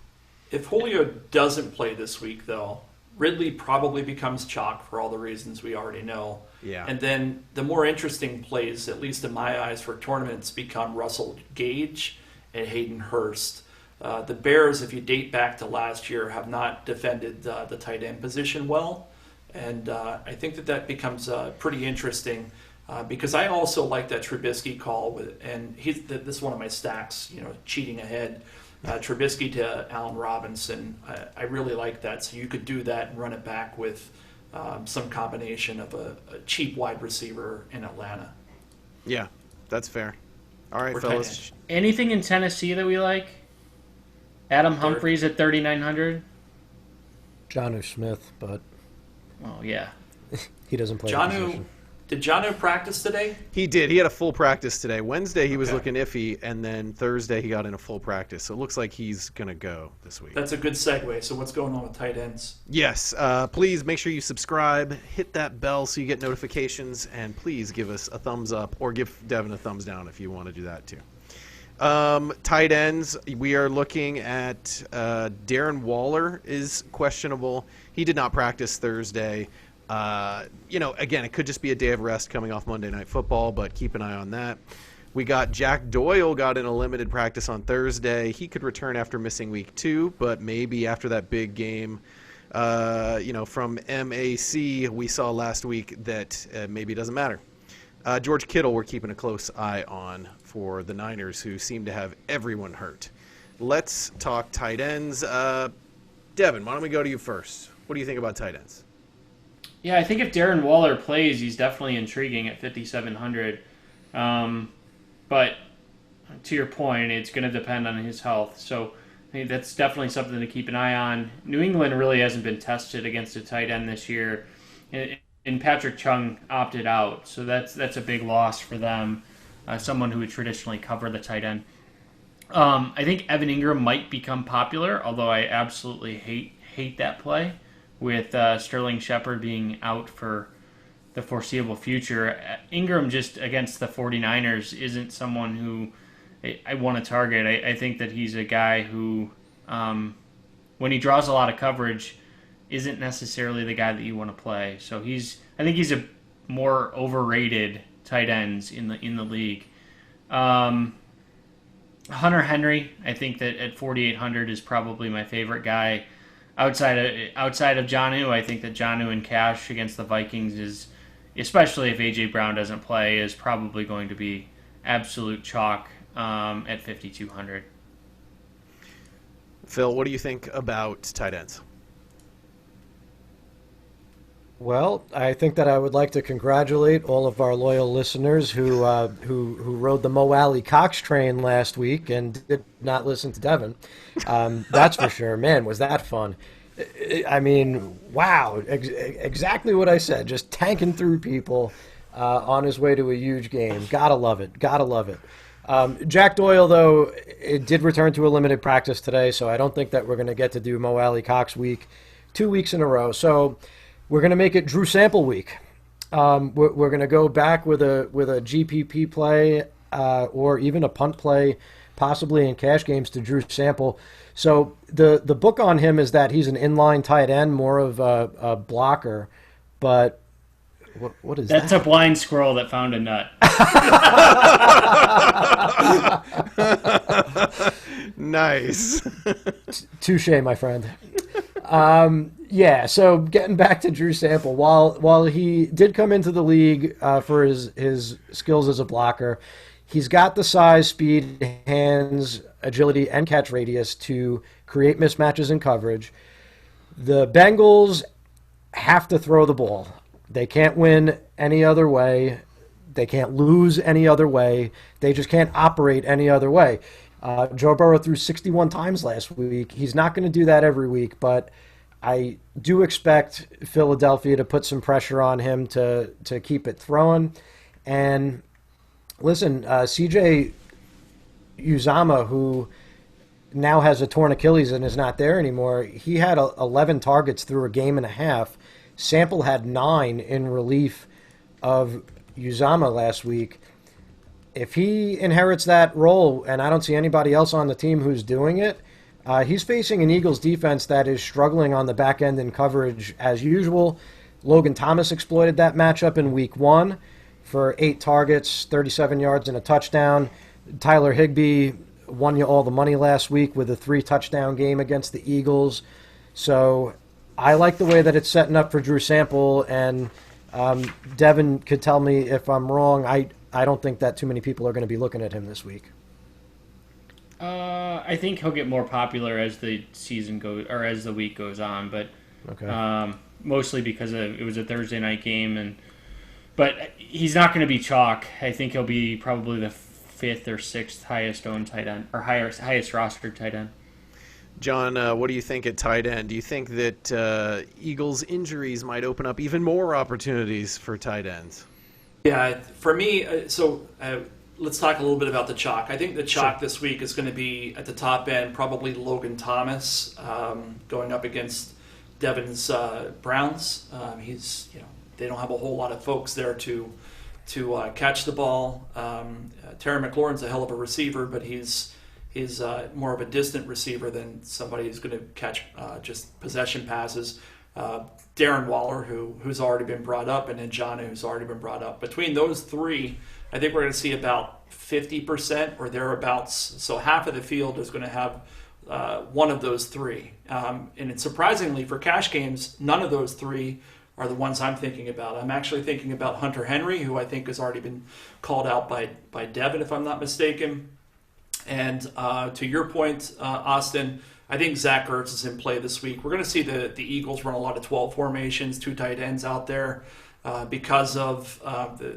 If Julio doesn't play this week, though, Ridley probably becomes chalk for all the reasons we already know. Yeah. And then the more interesting plays, at least in my eyes, for tournaments become Russell Gage and Hayden Hurst. The Bears, if you date back to last year, have not defended the tight end position well. And I think that becomes pretty interesting because I also like that Trubisky call. And this is one of my stacks, cheating ahead. Trubisky to Allen Robinson. I really like that. So you could do that and run it back with some combination of a cheap wide receiver in Atlanta. Yeah, that's fair. All right, fellas. Anything in Tennessee that we like? Adam Humphries at 3,900. Jonnu Smith, but yeah, he doesn't play. Did Jonnu practice today? He did. He had a full practice today. Wednesday he was looking iffy, and then Thursday he got in a full practice. So it looks like he's gonna go this week. That's a good segue. So what's going on with tight ends? Yes. Please make sure you subscribe, hit that bell so you get notifications, and please give us a thumbs up or give Devin a thumbs down if you want to do that too. Tight ends, we are looking at Darren Waller is questionable. He did not practice Thursday. Again, it could just be a day of rest coming off Monday Night Football, but keep an eye on that. We got Jack Doyle got in a limited practice on Thursday. He could return after missing week 2, but maybe after that big game from MAC, we saw last week that maybe it doesn't matter. George Kittle, we're keeping a close eye on for the Niners, who seem to have everyone hurt. Let's talk tight ends. Devin, why don't we go to you first? What do you think about tight ends? Yeah, I think if Darren Waller plays, he's definitely intriguing at 5,700. But to your point, it's going to depend on his health. So I think that's definitely something to keep an eye on. New England really hasn't been tested against a tight end this year, and Patrick Chung opted out, so that's a big loss for them. Someone who would traditionally cover the tight end. I think Evan Ingram might become popular, although I absolutely hate that play with Sterling Shepard being out for the foreseeable future. Ingram just against the 49ers isn't someone who I want to target. I think that he's a guy who, when he draws a lot of coverage, isn't necessarily the guy that you want to play. So I think he's a more overrated tight ends in the league. Hunter Henry, I think that at 4,800 is probably my favorite guy. Outside of Jonnu, I think that Jonnu and cash against the Vikings is, especially if A.J. Brown doesn't play, is probably going to be absolute chalk at 5,200. Phil, what do you think about tight ends? Well, I think that I would like to congratulate all of our loyal listeners who rode the Mo Alley Cox train last week and did not listen to Devin. That's for sure. Man, was that fun. I mean, wow, exactly what I said. Just tanking through people on his way to a huge game. Gotta love it. Gotta love it. Jack Doyle, though, it did return to a limited practice today, so I don't think that we're going to get to do Mo Alley Cox week 2 weeks in a row. So we're going to make it Drew Sample week. We're going to go back with a GPP play or even a punt play, possibly in cash games, to Drew Sample. So the book on him is that he's an inline tight end, more of a blocker. But what is that? That's a blind squirrel that found a nut. Nice. Touche, my friend. Yeah, so getting back to Drew Sample, while he did come into the league for his skills as a blocker, he's got the size, speed, hands, agility, and catch radius to create mismatches in coverage. The Bengals have to throw the ball. They can't win any other way. They can't lose any other way. They just can't operate any other way. Joe Burrow threw 61 times last week. He's not going to do that every week, but I do expect Philadelphia to put some pressure on him to keep it throwing. And listen, CJ Uzama, who now has a torn Achilles and is not there anymore, he had 11 targets through a game and a half. Sample had 9 in relief of Uzama last week. If he inherits that role, and I don't see anybody else on the team who's doing it, he's facing an Eagles defense that is struggling on the back end in coverage as usual. Logan Thomas exploited that matchup in week 1 for 8 targets, 37 yards, and a touchdown. Tyler Higbee won you all the money last week with a 3-touchdown game against the Eagles. So I like the way that it's setting up for Drew Sample, and Devin could tell me if I'm wrong. I don't think that too many people are going to be looking at him this week. I think he'll get more popular as the season goes, or as the week goes on, but Okay. Mostly because it was a Thursday night game, but he's not going to be chalk. I think he'll be probably the 5th or 6th highest owned tight end, or highest rostered tight end. John, what do you think at tight end? Do you think that Eagles injuries might open up even more opportunities for tight ends? Yeah, for me, let's talk a little bit about the chalk. I think the chalk this week is going to be at the top end, probably Logan Thomas going up against Devin's Browns. They don't have a whole lot of folks there to catch the ball. Terry McLaurin's a hell of a receiver, but he's more of a distant receiver than somebody who's going to catch just possession passes. Darren Waller, who's already been brought up, and then Jonnu, who's already been brought up. Between those three, I think we're going to see about 50% or thereabouts. So half of the field is going to have one of those three. And surprisingly, for cash games, none of those three are the ones I'm thinking about. I'm actually thinking about Hunter Henry, who I think has already been called out by Devin, if I'm not mistaken. And to your point, Austin, I think Zach Ertz is in play this week. We're going to see the Eagles run a lot of 12 formations, 2 tight ends out there because of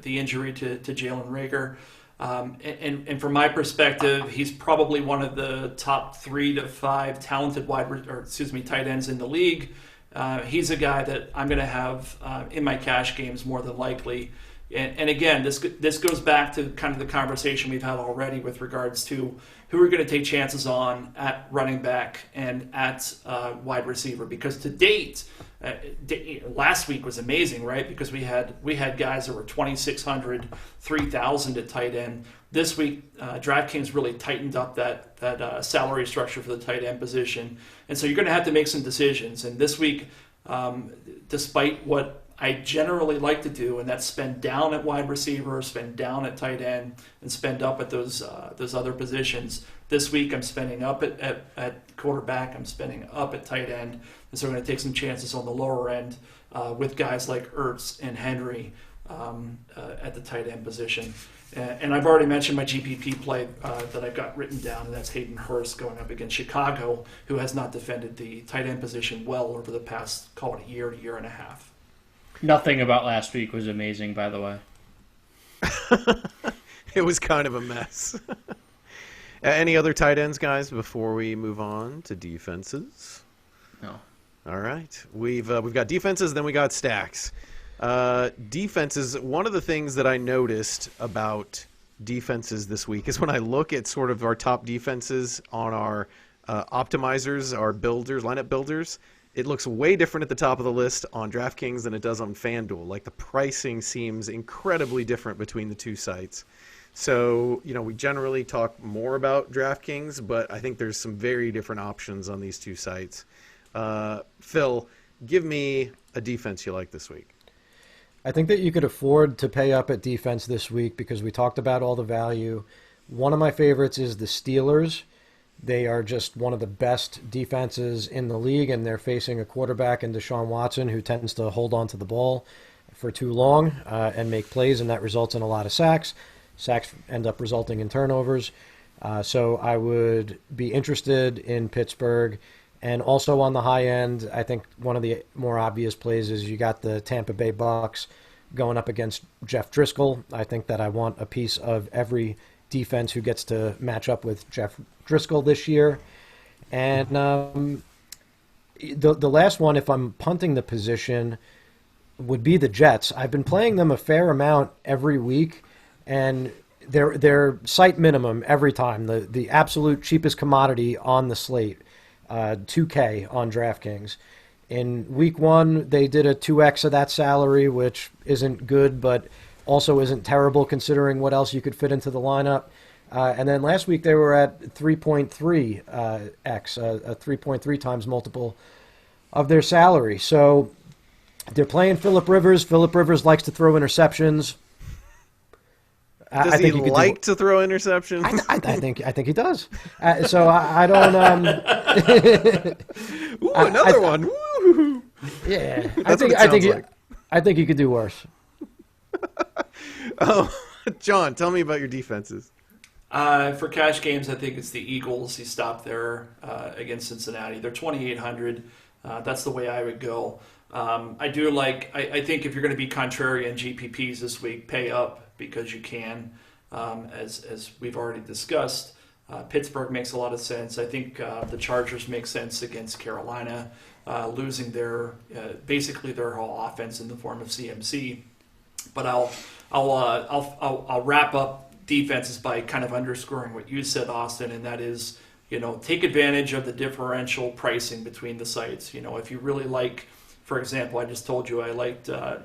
the injury to Jalen Reagor. And from my perspective, he's probably one of the top 3 to 5 talented tight ends in the league. He's a guy that I'm going to have in my cash games more than likely. And again, this goes back to kind of the conversation we've had already with regards to who we're going to take chances on at running back and at wide receiver. Because to date, last week was amazing, right? Because we had guys that were 2,600, 3,000 at tight end. This week, DraftKings really tightened up that salary structure for the tight end position, and so you're going to have to make some decisions. And this week, despite what I generally like to do, and that's spend down at wide receiver, spend down at tight end, and spend up at those other positions. This week I'm spending up at quarterback, I'm spending up at tight end, and so we're going to take some chances on the lower end with guys like Ertz and Henry at the tight end position. And I've already mentioned my GPP play that I've got written down, and that's Hayden Hurst going up against Chicago, who has not defended the tight end position well over the past, call it a year and a half. Nothing about last week was amazing, by the way. It was kind of a mess. Any other tight ends, guys, before we move on to defenses? No. All right. We've got defenses, then we got stacks. Defenses, one of the things that I noticed about defenses this week is when I look at sort of our top defenses on our optimizers, our builders, lineup builders, it looks way different at the top of the list on DraftKings than it does on FanDuel. Like the pricing seems incredibly different between the two sites. So, we generally talk more about DraftKings, but I think there's some very different options on these two sites. Phil, give me a defense you like this week. I think that you could afford to pay up at defense this week because we talked about all the value. One of my favorites is the Steelers. They are just one of the best defenses in the league, and they're facing a quarterback in Deshaun Watson who tends to hold on to the ball for too long and make plays, and that results in a lot of sacks. Sacks end up resulting in turnovers. So I would be interested in Pittsburgh. And also on the high end, I think one of the more obvious plays is you got the Tampa Bay Bucks going up against Jeff Driscoll. I think that I want a piece of every defense who gets to match up with Jeff Driscoll this year. And the last one, if I'm punting the position, would be the Jets. I've been playing them a fair amount every week, and they're site minimum every time, the absolute cheapest commodity on the slate, $2K on DraftKings. In week 1, they did a 2x of that salary, which isn't good, but also isn't terrible considering what else you could fit into the lineup. And then last week they were at 3.3x, a 3.3 times multiple of their salary. So they're playing Phillip Rivers. Phillip Rivers likes to throw interceptions. Does he like to throw interceptions? I think he does. So I don't. Ooh, another one. Woo. Yeah, That's what it sounds like. I think he could do worse. Oh, John, tell me about your defenses. For cash games, I think it's the Eagles. He stopped there against Cincinnati. They're 2,800. That's the way I would go. I do like. I think if you're going to be contrarian GPPs this week, pay up because you can. As we've already discussed, Pittsburgh makes a lot of sense. I think the Chargers make sense against Carolina, losing basically their whole offense in the form of CMC. But I'll wrap up defenses by kind of underscoring what you said, Austin, and that is, take advantage of the differential pricing between the sites. If you really like, for example, I just told you I liked the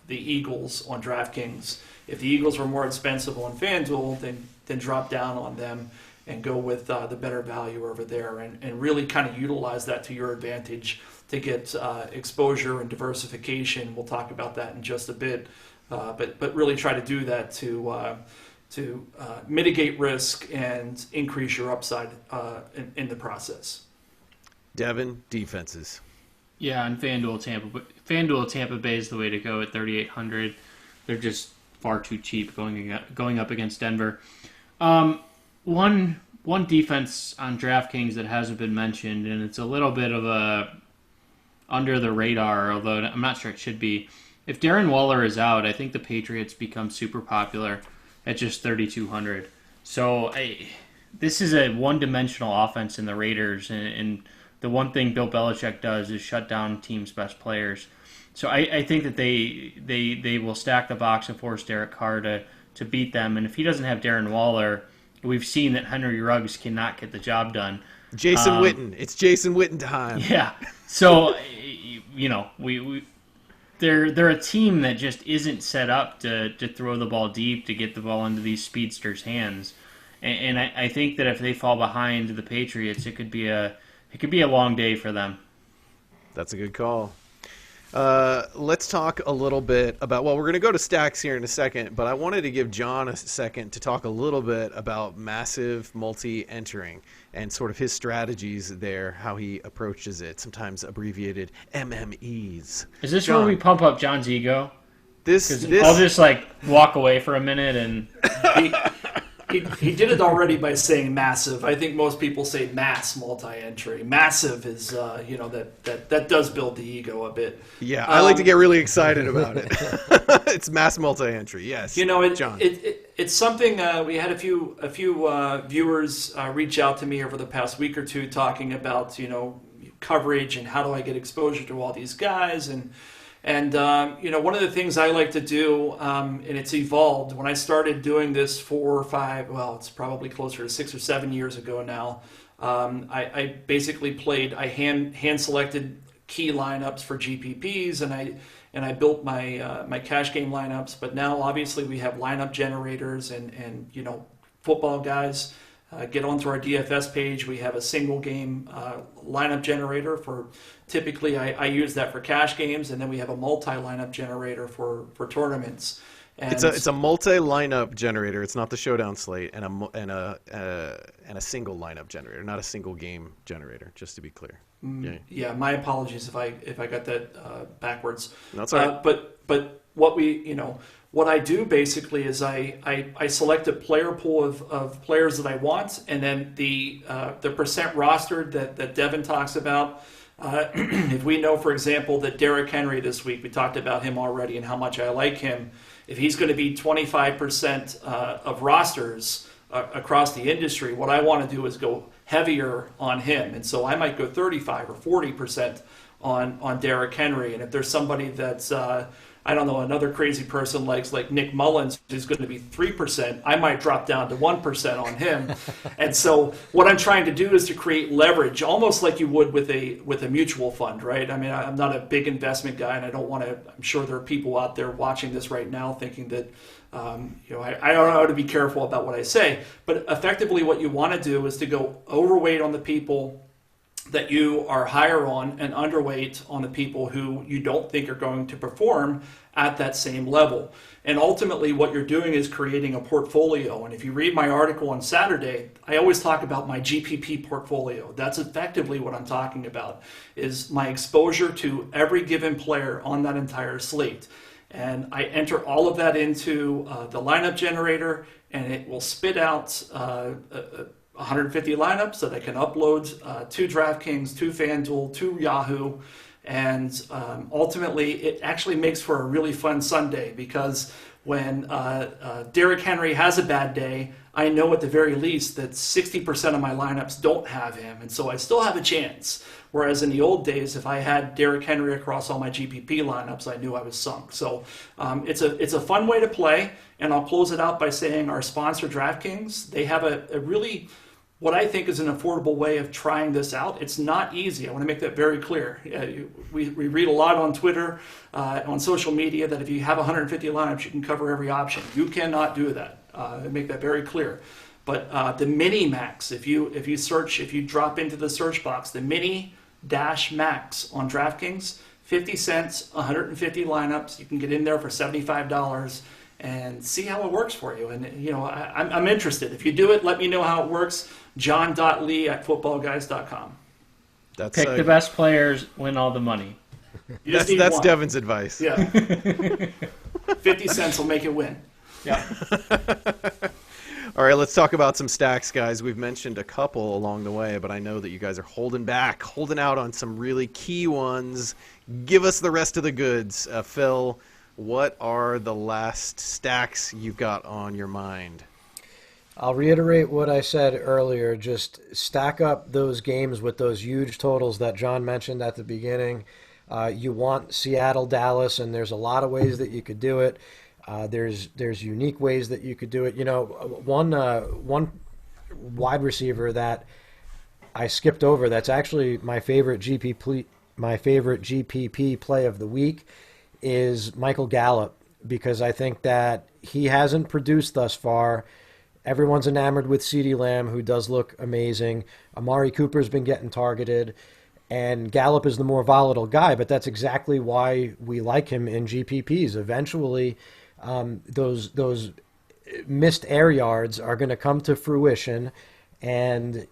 Eagles on DraftKings. If the Eagles were more expensive on FanDuel, then drop down on them and go with the better value over there, and really kind of utilize that to your advantage to get exposure and diversification. We'll talk about that in just a bit, but really try to do that to mitigate risk and increase your upside in the process. Devin, defenses. Yeah, and FanDuel Tampa Bay is the way to go at 3,800. They're just far too cheap going up against Denver. One defense on DraftKings that hasn't been mentioned, and it's a little bit of a under the radar, although I'm not sure it should be. If Darren Waller is out, I think the Patriots become super popular at just 3,200. So this is a one-dimensional offense in the Raiders, and the one thing Bill Belichick does is shut down teams' best players. So I think that they will stack the box and force Derek Carr to beat them. And if he doesn't have Darren Waller, we've seen that Henry Ruggs cannot get the job done. Jason Witten. It's Jason Witten time. Yeah. So, they're a team that just isn't set up to throw the ball deep, to get the ball into these speedsters' hands. And I think that if they fall behind the Patriots, it could be a long day for them. That's a good call. Let's talk a little bit about, well, we're going to go to stacks here in a second, but I wanted to give John a second to talk a little bit about massive multi-entering and sort of his strategies there, how he approaches it, sometimes abbreviated MMEs. Is this John, where we pump up John's ego? This I'll just walk away for a minute and... He did it already by saying massive. I think most people say mass multi-entry. Massive is, that does build the ego a bit. Yeah, I like to get really excited about it. It's mass multi-entry, yes. John. It's something we had a few viewers reach out to me over the past week or two talking about, coverage and how do I get exposure to all these guys and one of the things I like to do, and it's evolved, when I started doing this 4 or 5, well, it's probably closer to 6 or 7 years ago now, I basically I hand-selected key lineups for GPPs, and I built my cash game lineups, but now obviously we have lineup generators and Footballguys. Get onto our DFS page. We have a single game lineup generator for, typically I use that for cash games, and then we have a multi-lineup generator for tournaments. And it's a multi-lineup generator. It's not the showdown slate, and a single lineup generator, not a single game generator. Just to be clear. Yeah, my apologies if I got that backwards. That's all right. But what I do basically is I select a player pool of players that I want, and then the percent rostered that Devin talks about. If we know, for example, that Derrick Henry this week, we talked about him already and how much I like him. If he's going to be 25% of rosters across the industry, what I want to do is go heavier on him. And so I might go 35 or 40% on Derrick Henry. And if there's somebody that's another crazy person like Nick Mullins, who's going to be 3%, I might drop down to 1% on him. And so what I'm trying to do is to create leverage, almost like you would with a mutual fund, right? I mean, I'm not a big investment guy, and I don't want to. I'm sure there are people out there watching this right now thinking that, I don't know how to be careful about what I say. But effectively, what you want to do is to go overweight on the people that you are higher on and underweight on the people who you don't think are going to perform at that same level. And ultimately what you're doing is creating a portfolio. And if you read my article on Saturday, I always talk about my GPP portfolio. That's effectively what I'm talking about, is my exposure to every given player on that entire slate. And I enter all of that into the lineup generator, and it will spit out 150 lineups that I can upload to DraftKings, to FanDuel, to Yahoo, and ultimately it actually makes for a really fun Sunday, because when Derrick Henry has a bad day, I know at the very least that 60% of my lineups don't have him, and so I still have a chance. Whereas in the old days, if I had Derrick Henry across all my GPP lineups, I knew I was sunk. So it's a fun way to play, and I'll close it out by saying our sponsor, DraftKings, they have a really, what I think is an affordable way of trying this out. It's not easy. I want to make that very clear. We read a lot on Twitter, on social media, that if you have 150 lineups, you can cover every option. You cannot do that. Make that very clear. But the mini max, if you drop into the search box, the mini dash max on DraftKings, 50 cents, 150 lineups. You can get in there for $75. and see how it works for you. And, I'm interested. If you do it, let me know how it works. john.lee@footballguys.com. Pick the best players, win all the money. That's Devin's advice. Yeah. 50 cents will make it win. Yeah. All right, let's talk about some stacks, guys. We've mentioned a couple along the way, but I know that you guys are holding out on some really key ones. Give us the rest of the goods. Phil, what are the last stacks you've got on your mind? I'll reiterate what I said earlier. Just stack up those games with those huge totals that John mentioned at the beginning. You want Seattle, Dallas, and there's a lot of ways that you could do it. There's unique ways that you could do it. One wide receiver that I skipped over that's actually my favorite GPP play of the week is Michael Gallup, because I think that he hasn't produced thus far. Everyone's enamored with CeeDee Lamb, who does look amazing. Amari Cooper's been getting targeted, and Gallup is the more volatile guy, but that's exactly why we like him in GPPs. Eventually, those missed air yards are going to come to fruition, and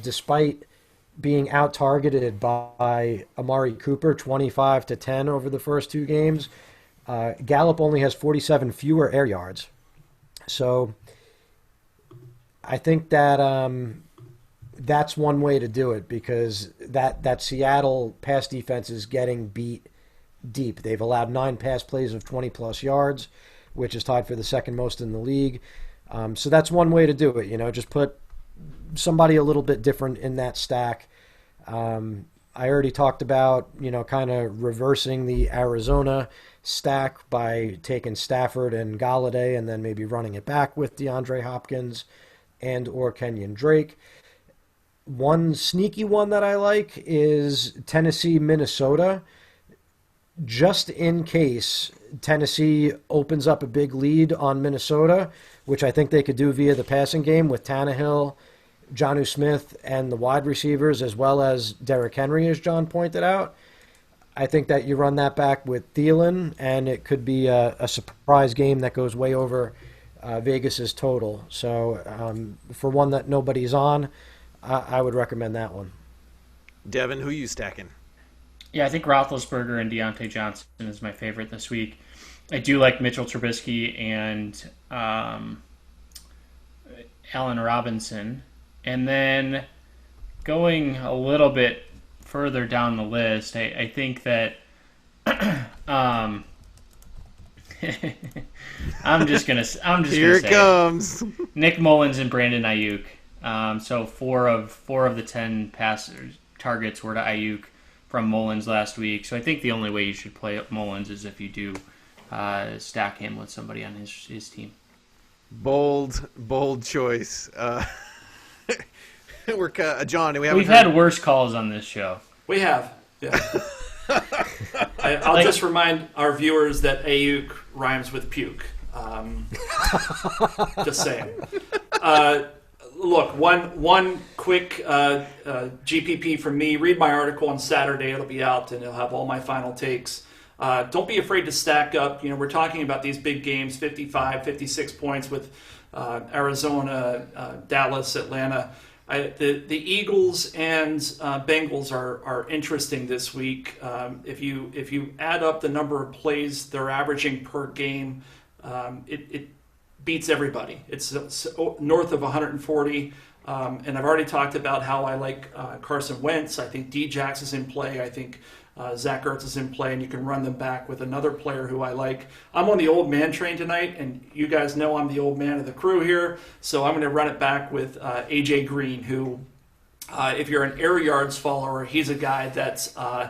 despite being out-targeted by Amari Cooper, 25-10 over the first two games, Gallup only has 47 fewer air yards. So I think that that's one way to do it, because that Seattle pass defense is getting beat deep. They've allowed 9 pass plays of 20-plus yards, which is tied for the second most in the league. So that's one way to do it. Just put somebody a little bit different in that stack. I already talked about, kind of reversing the Arizona stack by taking Stafford and Galladay and then maybe running it back with DeAndre Hopkins and or Kenyon Drake. One sneaky one that I like is Tennessee, Minnesota. Just in case Tennessee opens up a big lead on Minnesota, which I think they could do via the passing game with Tannehill, Jonnu Smith, and the wide receivers, as well as Derrick Henry, as John pointed out. I think that you run that back with Thielen, and it could be a surprise game that goes way over Vegas's total. So for one that nobody's on, I would recommend that one. Devin, who are you stacking? Yeah, I think Roethlisberger and Deontay Johnson is my favorite this week. I do like Mitchell Trubisky and Allen Robinson. And then going a little bit further down the list, I think that I'm just gonna Here say it comes. Nick Mullins and Brandon Ayuk. So four of the 10 passers targets were to Ayuk from Mullins last week. So I think the only way you should play up Mullins is if you do stack him with somebody on his team. Bold choice. John, we've had worse calls on this show. We have. Yeah. I'll just remind our viewers that Ayuk rhymes with puke. Just saying. Look, one quick GPP from me. Read my article on Saturday. It'll be out, and it'll have all my final takes. Don't be afraid to stack up. We're talking about these big games, 55, 56 points with Arizona, Dallas, Atlanta. The Eagles and Bengals are interesting this week. If you add up the number of plays they're averaging per game, it beats everybody. It's north of 140. And I've already talked about how I like Carson Wentz. I think D-Jax is in play. I think Zach Ertz is in play, and you can run them back with another player who I like. I'm on the old man train tonight, and you guys know I'm the old man of the crew here, so I'm going to run it back with A.J. Green, who, if you're an air yards follower, he's a guy that's I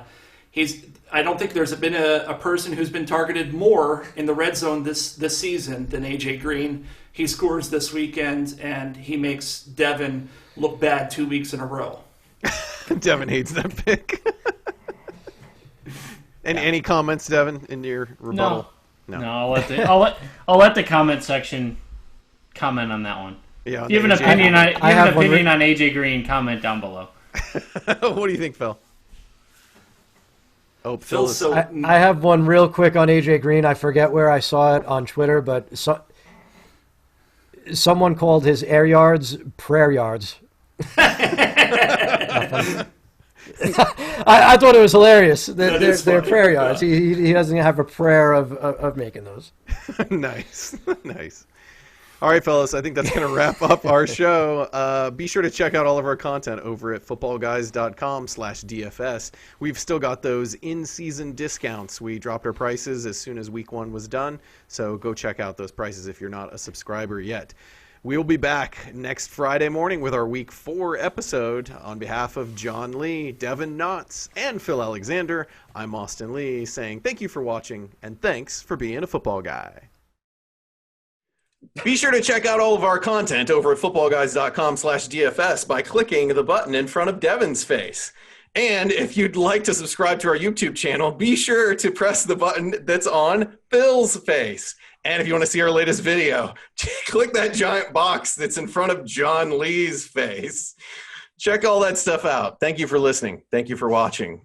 don't think there's been a person who's been targeted more in the red zone this season than A.J. Green. He scores this weekend, and he makes Devin look bad 2 weeks in a row. Devin hates that pick. And any comments, Devin, in your rebuttal? No. I'll let the comment section comment on that one. Yeah. If you have an opinion on AJ Green, comment down below. What do you think, Phil? Oh, Phil's so I have one real quick on AJ Green. I forget where I saw it on Twitter, but someone called his air yards prayer yards. I thought it was hilarious. They're prayer yards. He doesn't have a prayer of making those. Nice. Nice. All right, fellas, I think that's going to wrap up our show. Be sure to check out all of our content over at footballguys.com/DFS. We've still got those in-season discounts. We dropped our prices as soon as week 1 was done, so go check out those prices if you're not a subscriber yet. We'll be back next Friday morning with our Week 4 episode. On behalf of John Lee, Devin Knotts, and Phil Alexander, I'm Austin Lee saying thank you for watching, and thanks for being a football guy. Be sure to check out all of our content over at footballguys.com/DFS by clicking the button in front of Devin's face. And if you'd like to subscribe to our YouTube channel, be sure to press the button that's on Phil's face. And if you want to see our latest video, click that giant box that's in front of John Lee's face. Check all that stuff out. Thank you for listening. Thank you for watching.